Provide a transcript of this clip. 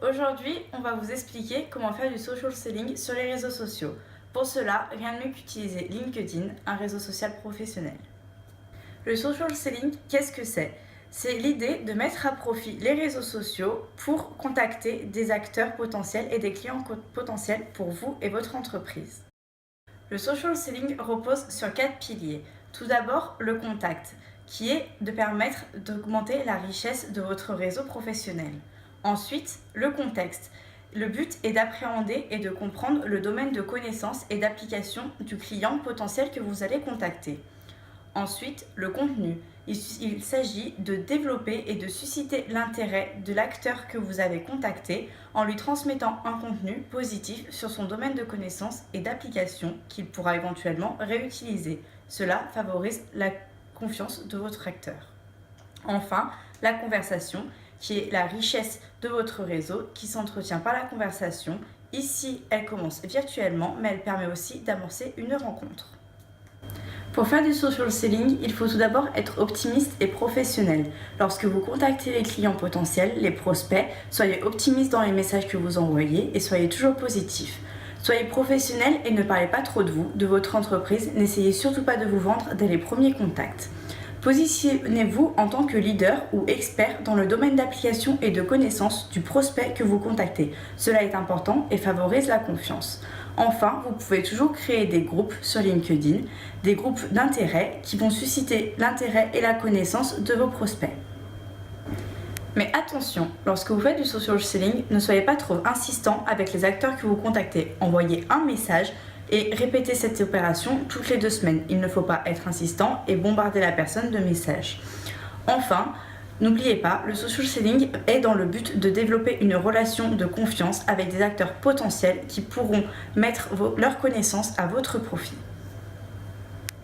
Aujourd'hui, on va vous expliquer comment faire du social selling sur les réseaux sociaux. Pour cela, rien de mieux qu'utiliser LinkedIn, un réseau social professionnel. Le social selling, qu'est-ce que c'est? C'est l'idée de mettre à profit les réseaux sociaux pour contacter des acteurs potentiels et des clients potentiels pour vous et votre entreprise. Le social selling repose sur 4 piliers. Tout d'abord, le contact, qui est de permettre d'augmenter la richesse de votre réseau professionnel. Ensuite, le contexte. Le but est d'appréhender et de comprendre le domaine de connaissance et d'application du client potentiel que vous allez contacter. Ensuite, le contenu. Il s'agit de développer et de susciter l'intérêt de l'acteur que vous avez contacté en lui transmettant un contenu positif sur son domaine de connaissance et d'application qu'il pourra éventuellement réutiliser. Cela favorise la confiance de votre acteur. Enfin, la conversation, qui est la richesse de votre réseau qui s'entretient par la conversation. Ici, elle commence virtuellement, mais elle permet aussi d'amorcer une rencontre. Pour faire du social selling, il faut tout d'abord être optimiste et professionnel. Lorsque vous contactez les clients potentiels, les prospects, soyez optimiste dans les messages que vous envoyez et soyez toujours positif. Soyez professionnel et ne parlez pas trop de vous, de votre entreprise. N'essayez surtout pas de vous vendre dès les premiers contacts. Positionnez-vous en tant que leader ou expert dans le domaine d'application et de connaissance du prospect que vous contactez. Cela est important et favorise la confiance. Enfin, vous pouvez toujours créer des groupes sur LinkedIn, des groupes d'intérêt qui vont susciter l'intérêt et la connaissance de vos prospects. Mais attention, lorsque vous faites du social selling, ne soyez pas trop insistant avec les acteurs que vous contactez. Envoyez un message et répétez cette opération toutes les 2 semaines. Il ne faut pas être insistant et bombarder la personne de messages. Enfin, n'oubliez pas, le social selling est dans le but de développer une relation de confiance avec des acteurs potentiels qui pourront mettre leurs connaissances à votre profit.